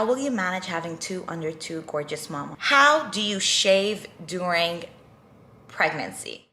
How will you manage having two under two gorgeous mama? How do you shave during pregnancy?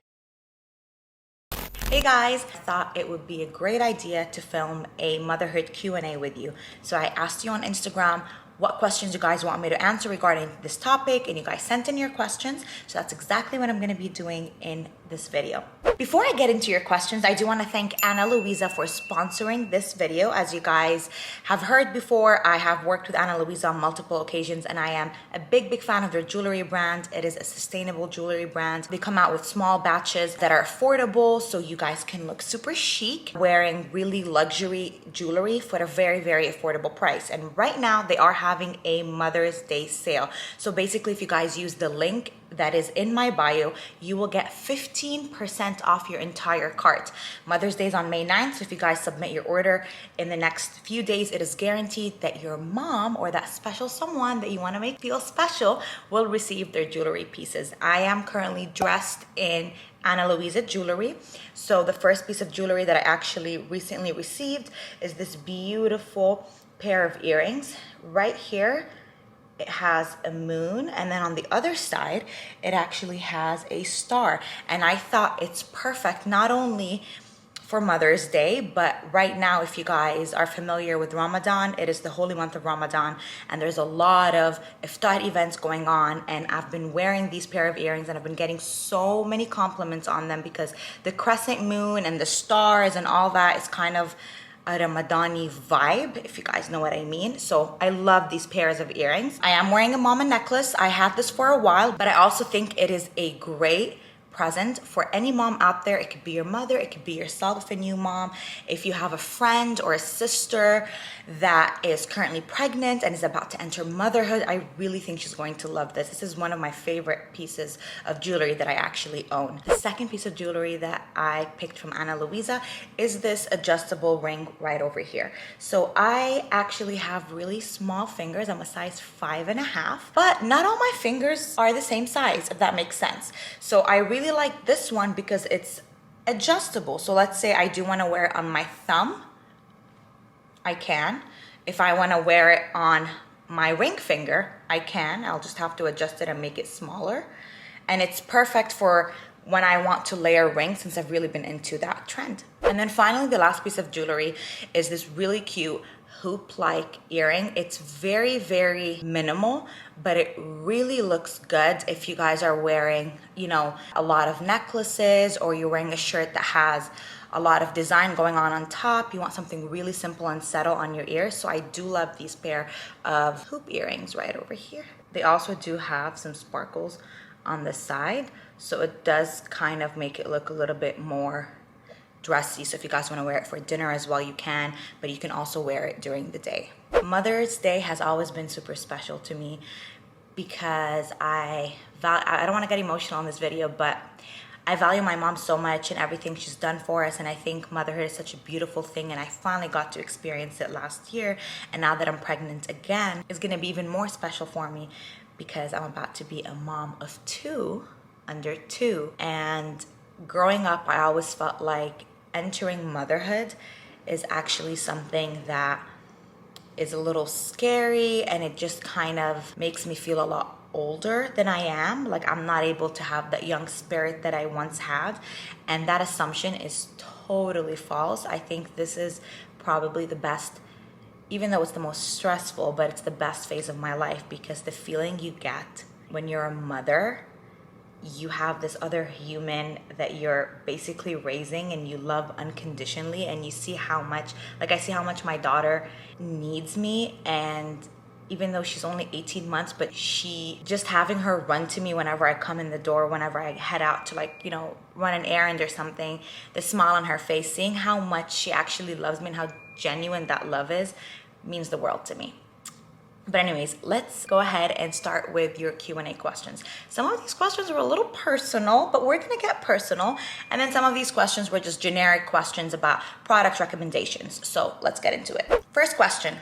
Hey guys, I thought it would be a great idea to film a motherhood Q&A with you. So I asked you on Instagram what questions you guys want me to answer regarding this topic, and you guys sent in your questions. So that's exactly what I'm gonna be doing in this video. Before I get into your questions, I do want to thank Luisa for sponsoring this video. As you guys have heard before, I have worked with Luisa on multiple occasions, and I am a big fan of their jewelry brand. It is a sustainable jewelry brand. They come out with small batches that are affordable, so you guys can look super chic wearing really luxury jewelry for a very affordable price. And right now they are having a Mother's Day sale. So basically, if you guys use the link that is in my bio, you will get 15% off your entire cart. Mother's Day is on May 9th, so if you guys submit your order in the next few days, it is guaranteed that your mom or that special someone that you want to make feel special will receive their jewelry pieces. I am currently dressed in Ana Luisa jewelry. So the first piece of jewelry that I actually recently received is this beautiful pair of earrings. Right here, it has a moon, and then on the other side it actually has a star. And I thought it's perfect not only for Mother's Day, but right now, if you guys are familiar with Ramadan, it is the holy month of Ramadan, and there's a lot of iftar events going on, and I've been wearing these pair of earrings and I've been getting so many compliments on them because the crescent moon and the stars and all that is kind of a Ramadani vibe, if you guys know what I mean. So I love these pairs of earrings. I am wearing a mama necklace. I had this for a while, but I also think it is a great present for any mom out there. It could be your mother, it could be yourself, a new mom. If you have a friend or a sister that is currently pregnant and is about to enter motherhood, I really think she's going to love this. This is one of my favorite pieces of jewelry that I actually own. The second piece of jewelry that I picked from Ana Luisa is this adjustable ring right over here. So I actually have really small fingers. I'm a size 5.5, but not all my fingers are the same size, if that makes sense. So I really like this one because it's adjustable. So let's say I do want to wear it on my thumb, I can. If I want to wear it on my ring finger, I can. I'll just have to adjust it and make it smaller. And it's perfect for when I want to layer rings, since I've really been into that trend. And then finally, the last piece of jewelry is this really cute hoop-like earring. It's very minimal, but it really looks good if you guys are wearing, you know, a lot of necklaces, or you're wearing a shirt that has a lot of design going on top. You want something really simple and settle on your ears. So I do love these pair of hoop earrings right over here. They also do have some sparkles on the side, so it does kind of make it look a little bit more dressy. So if you guys want to wear it for dinner as well, you can, but you can also wear it during the day. Mother's Day has always been super special to me because I don't want to get emotional in this video, but I value my mom so much and everything she's done for us, and I think motherhood is such a beautiful thing, and I finally got to experience it last year, and now that I'm pregnant again, it's going to be even more special for me because I'm about to be a mom of two, under two. And growing up, I always felt like entering motherhood is actually something that is a little scary, and it just kind of makes me feel a lot older than I am. Like I'm not able to have that young spirit that I once had, and that assumption is totally false. I think this is probably the best, even though it's the most stressful, but it's the best phase of my life, because the feeling you get when you're a mother, you have this other human that you're basically raising and you love unconditionally, and you see how much, like I see how much my daughter needs me. And even though she's only 18 months, but she, just having her run to me whenever I come in the door, whenever I head out to, like, you know, run an errand or something, the smile on her face, seeing how much she actually loves me and how genuine that love is, means the world to me. But anyways, let's go ahead and start with your Q&A questions. Some of these questions were a little personal, but we're gonna get personal. And then some of these questions were just generic questions about product recommendations. So let's get into it. First question.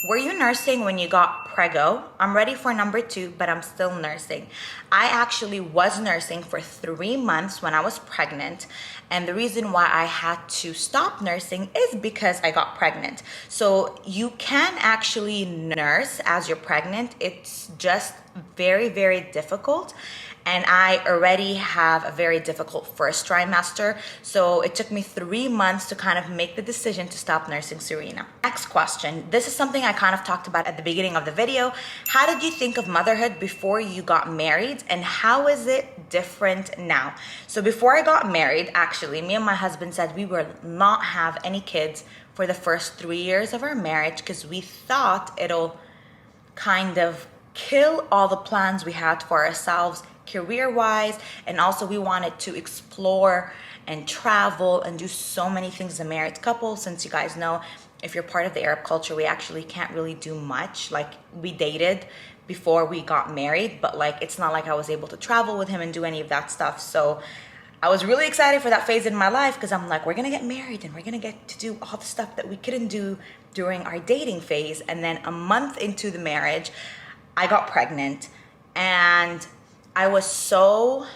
Were you nursing when you got preggo? I'm ready for number 2, but I'm still nursing. I actually was nursing for 3 months when I was pregnant. And the reason why I had to stop nursing is because I got pregnant. So you can actually nurse as you're pregnant. It's just very, very difficult. And I already have a very difficult first trimester. So it took me 3 months to kind of make the decision to stop nursing Serena. Next question. This is something I kind of talked about at the beginning of the video. How did you think of motherhood before you got married, and how is it different now? So before I got married, actually, me and my husband said we will not have any kids for the first 3 years of our marriage because we thought it'll kind of kill all the plans we had for ourselves career-wise, and also we wanted to explore and travel and do so many things as a married couple. Since you guys know, if you're part of the Arab culture, we actually can't really do much. Like, we dated before we got married, but like it's not like I was able to travel with him and do any of that stuff. So I was really excited for that phase in my life because I'm like, we're gonna get married and we're gonna get to do all the stuff that we couldn't do during our dating phase. And then a month into the marriage, I got pregnant, and I was so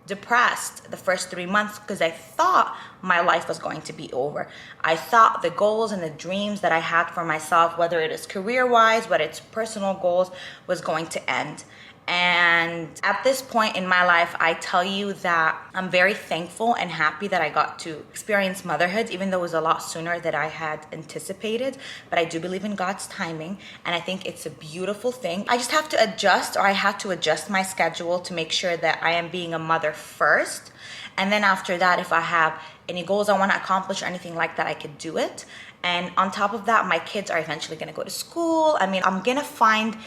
depressed the first 3 months because I thought my life was going to be over. I thought the goals and the dreams that I had for myself, whether it is career-wise, whether it's personal goals, was going to end. And at this point in my life, I tell you that I'm very thankful and happy that I got to experience motherhood, even though it was a lot sooner than I had anticipated. But I do believe in God's timing, and I think it's a beautiful thing. I just have to adjust, or I had to adjust my schedule to make sure that I am being a mother first. And then after that, if I have any goals I want to accomplish or anything like that, I could do it. And on top of that, my kids are eventually going to go to school. I mean, I'm going to find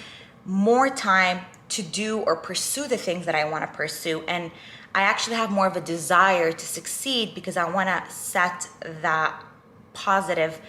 more time to do or pursue the things that I want to pursue. And I actually have more of a desire to succeed because I want to set that positive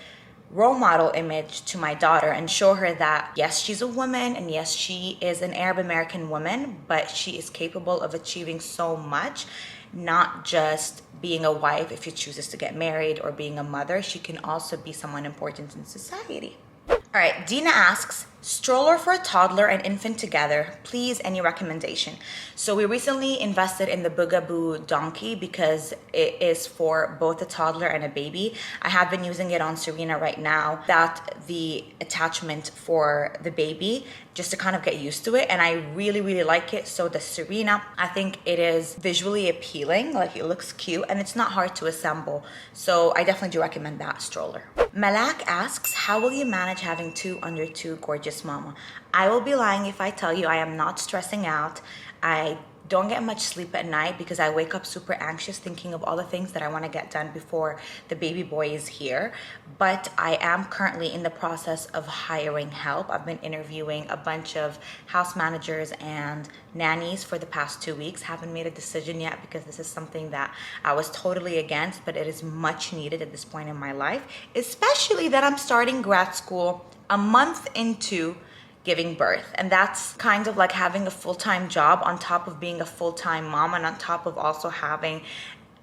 role model image to my daughter and show her that yes, she's a woman, and yes, she is an Arab American woman, but she is capable of achieving so much, not just being a wife if she chooses to get married or being a mother. She can also be someone important in society. All right, Dina asks, stroller for a toddler and infant together, please, any recommendation? So we recently invested in the Bugaboo donkey because it is for both a toddler and a baby. I have been using it on Serena right now, that the attachment for the baby, just to kind of get used to it, and I really, really like it. So the Serena, I think it is visually appealing, like it looks cute, and it's not hard to assemble. So I definitely do recommend that stroller. Malak asks, how will you manage having 2 under 2 gorgeous mama? I will be lying if I tell you I am not stressing out. I don't get much sleep at night because I wake up super anxious thinking of all the things that I want to get done before the baby boy is here. But I am currently in the process of hiring help. I've been interviewing a bunch of house managers and nannies for the past 2 weeks. Haven't made a decision yet because this is something that I was totally against, but it is much needed at this point in my life, especially that I'm starting grad school a month into giving birth. And that's kind of like having a full-time job on top of being a full-time mom, and on top of also having,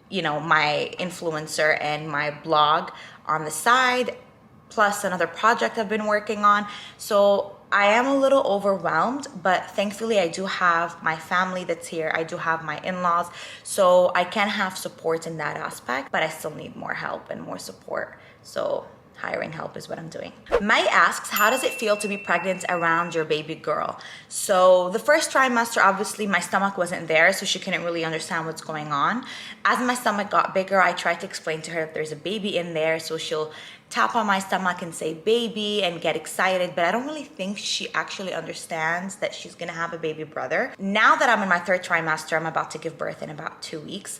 you know, my influencer and my blog on the side, plus another project I've been working on. So I am a little overwhelmed, but thankfully I do have my family that's here. I do have my in-laws, so I can have support in that aspect, but I still need more help and more support. So hiring help is what I'm doing. Mai asks, how does it feel to be pregnant around your baby girl? So the first trimester, obviously my stomach wasn't there, so she couldn't really understand what's going on. As my stomach got bigger, I tried to explain to her that there's a baby in there, so she'll tap on my stomach and say baby and get excited, but I don't really think she actually understands that she's gonna have a baby brother. Now that I'm in my 3rd trimester, I'm about to give birth in about 2 weeks.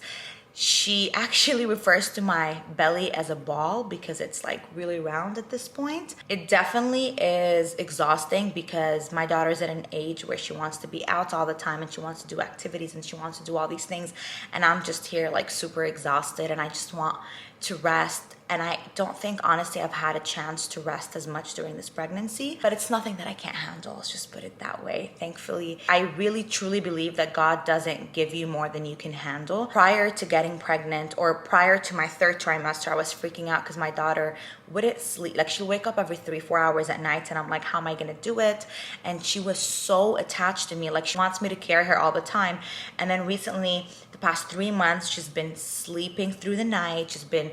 She actually refers to my belly as a ball because it's like really round at this point. It definitely is exhausting because my daughter's at an age where she wants to be out all the time and she wants to do activities and she wants to do all these things. And I'm just here like super exhausted and I just want to rest And I don't think, honestly, I've had a chance to rest as much during this pregnancy, but it's nothing that I can't handle. Let's just put it that way. Thankfully, I really truly believe that God doesn't give you more than you can handle. Prior to getting pregnant, or prior to my third trimester, I was freaking out because my daughter wouldn't sleep. Like, she'll wake up every 3-4 hours at night, and I'm like, how am I gonna do it? And she was so attached to me. Like, she wants me to carry her all the time. And then recently, the past 3 months, she's been sleeping through the night. She's been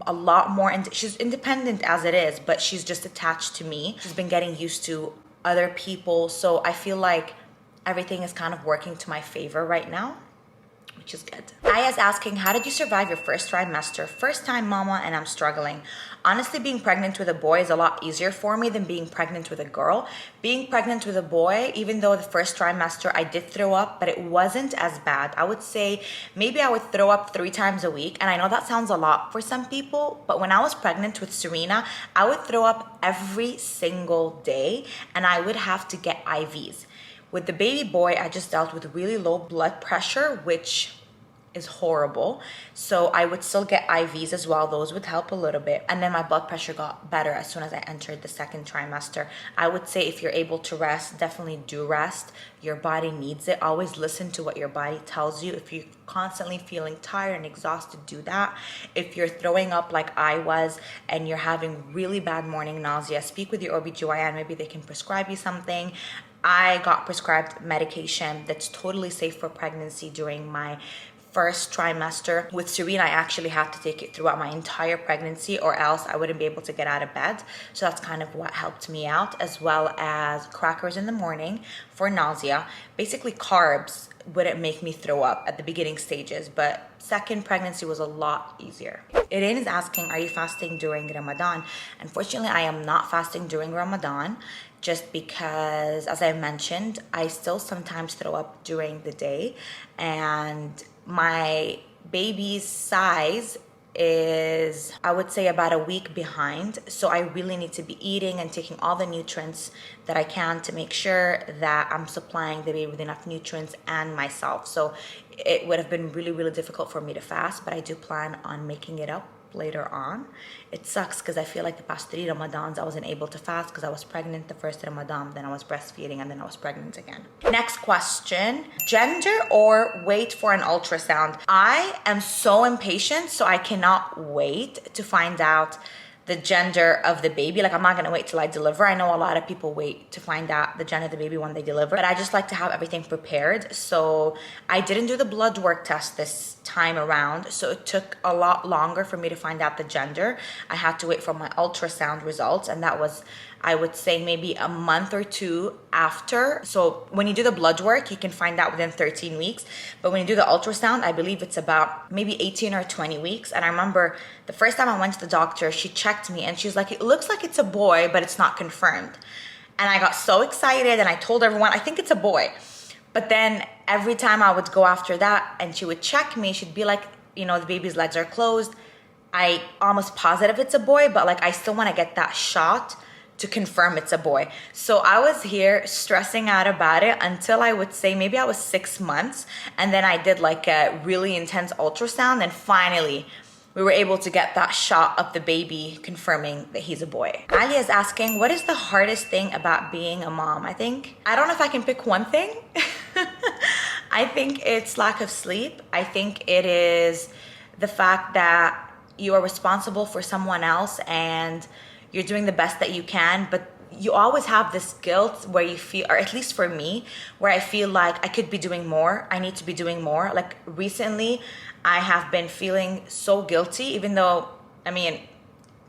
a lot more, and she's independent as it is, but she's just attached to me. She's been getting used to other people. So I feel like everything is kind of working to my favor right now, which is good. Aya's asking, how did you survive your first trimester? First time mama, and I'm struggling. Honestly, being pregnant with a boy is a lot easier for me than being pregnant with a girl. Being pregnant with a boy, even though the first trimester I did throw up, but it wasn't as bad. I would say maybe I would throw up 3 times a week. And I know that sounds a lot for some people, but when I was pregnant with Serena, I would throw up every single day, and I would have to get IVs. With the baby boy, I just dealt with really low blood pressure, which is horrible. So I would still get IVs as well. Those would help a little bit. And then my blood pressure got better as soon as I entered the second trimester. I would say if you're able to rest, definitely do rest. Your body needs it. Always listen to what your body tells you. If you're constantly feeling tired and exhausted, do that. If you're throwing up like I was and you're having really bad morning nausea, speak with your OBGYN. Maybe they can prescribe you something. I got prescribed medication that's totally safe for pregnancy during my first trimester. With Serena, I actually have to take it throughout my entire pregnancy, or else I wouldn't be able to get out of bed. So that's kind of what helped me out, as well as crackers in the morning for nausea. Basically, carbs wouldn't make me throw up at the beginning stages, but second pregnancy was a lot easier. Irene is asking, are you fasting during Ramadan? Unfortunately, I am not fasting during Ramadan, just because, as I mentioned, I still sometimes throw up during the day, and my baby's size is, I would say, about a week behind. So I really need to be eating and taking all the nutrients that I can to make sure that I'm supplying the baby with enough nutrients and myself. So it would have been really, really difficult for me to fast, but I do plan on making it up later on. It sucks because I feel like the past 3 Ramadans I wasn't able to fast because I was pregnant the first Ramadan, then I was breastfeeding, and then I was pregnant again. Next question, gender or wait for an ultrasound? I am so impatient, so I cannot wait to find out the gender of the baby. Like, I'm not gonna wait till I deliver. I know a lot of people wait to find out the gender of the baby when they deliver, but I just like to have everything prepared. So I didn't do the blood work test this time around, so it took a lot longer for me to find out the gender. I had to wait for my ultrasound results, and that was, I would say, maybe a month or 2 after. So when you do the blood work, you can find out within 13 weeks. But when you do the ultrasound, I believe it's about maybe 18 or 20 weeks. And I remember the first time I went to the doctor, she checked me and she was like, it looks like it's a boy, but it's not confirmed. And I got so excited and I told everyone, I think it's a boy. But then every time I would go after that and she would check me, she'd be like, you know, the baby's legs are closed. I almost positive it's a boy, but like I still want to get that shot to confirm it's a boy. So I was here stressing out about it until I would say maybe I was 6 months. And then I did like a really intense ultrasound, and finally we were able to get that shot of the baby confirming that he's a boy. Ali is asking, what is the hardest thing about being a mom? I don't know if I can pick one thing. I think it's lack of sleep. I think it is the fact that you are responsible for someone else and you're doing the best that you can, but you always have this guilt where you feel, or at least for me, where I feel like I could be doing more. I need to be doing more. Like recently, I have been feeling so guilty, even though, I mean,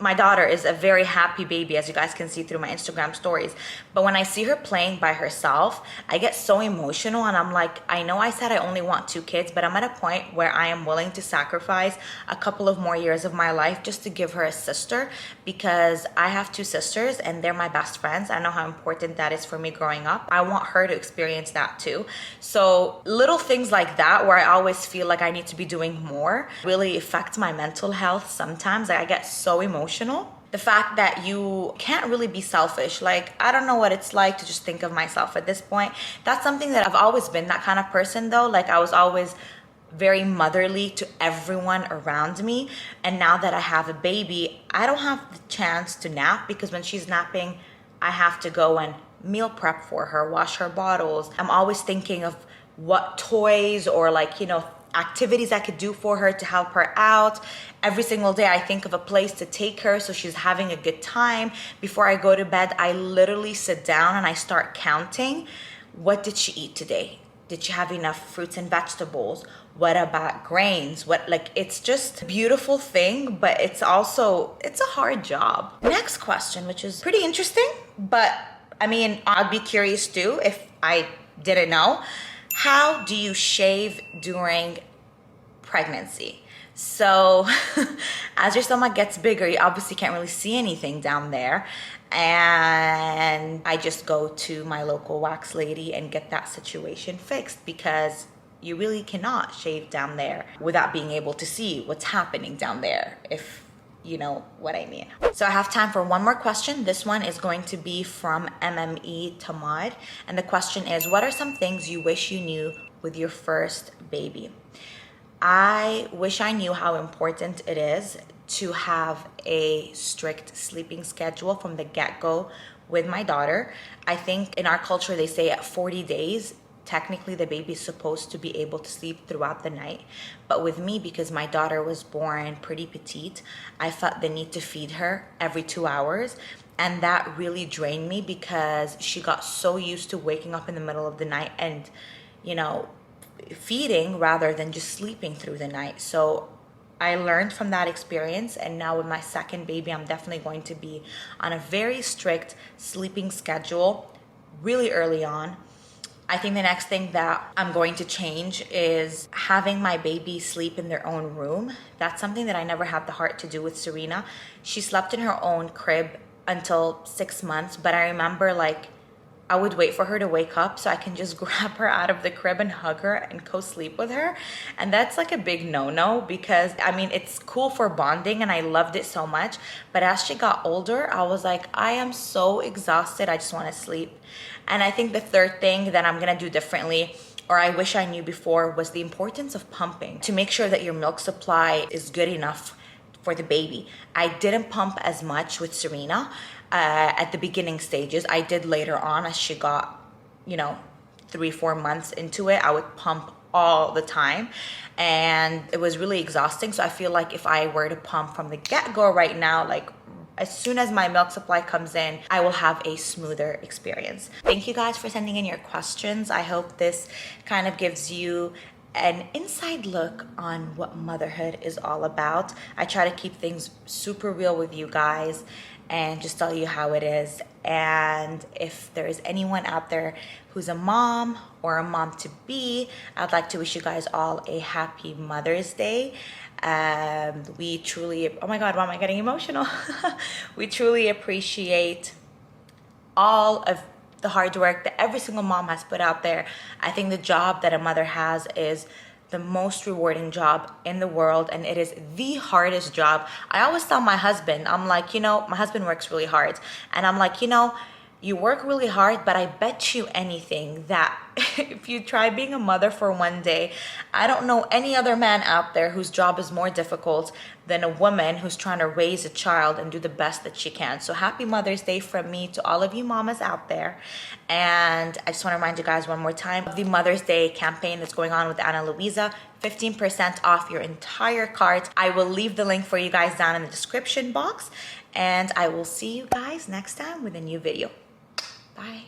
my daughter is a very happy baby, as you guys can see through my Instagram stories. But when I see her playing by herself, I get so emotional, and I'm like, I know I said I only want 2 kids, but I'm at a point where I am willing to sacrifice a couple of more years of my life just to give her a sister, because I have 2 sisters and they're my best friends. I know how important that is for me growing up. I want her to experience that too. So little things like that, where I always feel like I need to be doing more, really affect my mental health sometimes. Like, I get so emotional. The fact that you can't really be selfish. Like, I don't know what it's like to just think of myself at this point. That's something that I've always been that kind of person though. Like, I was always very motherly to everyone around me. And now that I have a baby, I don't have the chance to nap, because when she's napping, I have to go and meal prep for her, wash her bottles. I'm always thinking of what toys or like, you know, activities I could do for her to help her out. Every single day I think of a place to take her so she's having a good time. Before I go to bed, I literally sit down and I start counting. What did she eat today? Did she have enough fruits and vegetables? What about grains? It's just a beautiful thing, but it's a hard job. Next question, which is pretty interesting, but I mean, I'd be curious too if I didn't know. How do you shave during pregnancy? So as your stomach gets bigger, you obviously can't really see anything down there. And I just go to my local wax lady and get that situation fixed, because you really cannot shave down there without being able to see what's happening down there, if you know what I mean. So I have time for one more question. This one is going to be from MME Tamad. And the question is, what are some things you wish you knew with your first baby? I wish I knew how important it is to have a strict sleeping schedule from the get-go with my daughter. I think in our culture, they say at 40 days, technically the baby's supposed to be able to sleep throughout the night. But with me, because my daughter was born pretty petite, I felt the need to feed her every 2 hours. And that really drained me, because she got so used to waking up in the middle of the night and, you know, feeding rather than just sleeping through the night. So I learned from that experience, and now with my second baby, I'm definitely going to be on a very strict sleeping schedule really early on. I think the next thing that I'm going to change is having my baby sleep in their own room. That's something that I never had the heart to do with Serena. She slept in her own crib until 6 months, but I remember I would wait for her to wake up so I can just grab her out of the crib and hug her and co-sleep with her. And that's like a big no-no, because I mean, it's cool for bonding and I loved it so much. But as she got older, I was like, I am so exhausted. I just want to sleep. And I think the third thing that I'm going to do differently, or I wish I knew before, was the importance of pumping to make sure that your milk supply is good enough for the baby. I didn't pump as much with Serena at the beginning stages. I did later on as she got, 3-4 months into it. I would pump all the time and it was really exhausting. So I feel like if I were to pump from the get-go right now, as soon as my milk supply comes in, I will have a smoother experience. Thank you guys for sending in your questions. I hope this kind of gives you an inside look on what motherhood is all about. I try to keep things super real with you guys and just tell you how it is. And if there is anyone out there who's a mom or a mom to be, I'd like to wish you guys all a happy Mother's Day. We truly, oh my God, why am I getting emotional? We truly appreciate all of the hard work that every single mom has put out there. I think the job that a mother has is the most rewarding job in the world, and it is the hardest job. I always tell my husband, I'm like, my husband works really hard, and I'm like, you work really hard, but I bet you anything that if you try being a mother for one day, I don't know any other man out there whose job is more difficult than a woman who's trying to raise a child and do the best that she can. So happy Mother's Day from me to all of you mamas out there. And I just want to remind you guys one more time of the Mother's Day campaign that's going on with Ana Luisa. 15% off your entire cart. I will leave the link for you guys down in the description box. And I will see you guys next time with a new video. Bye.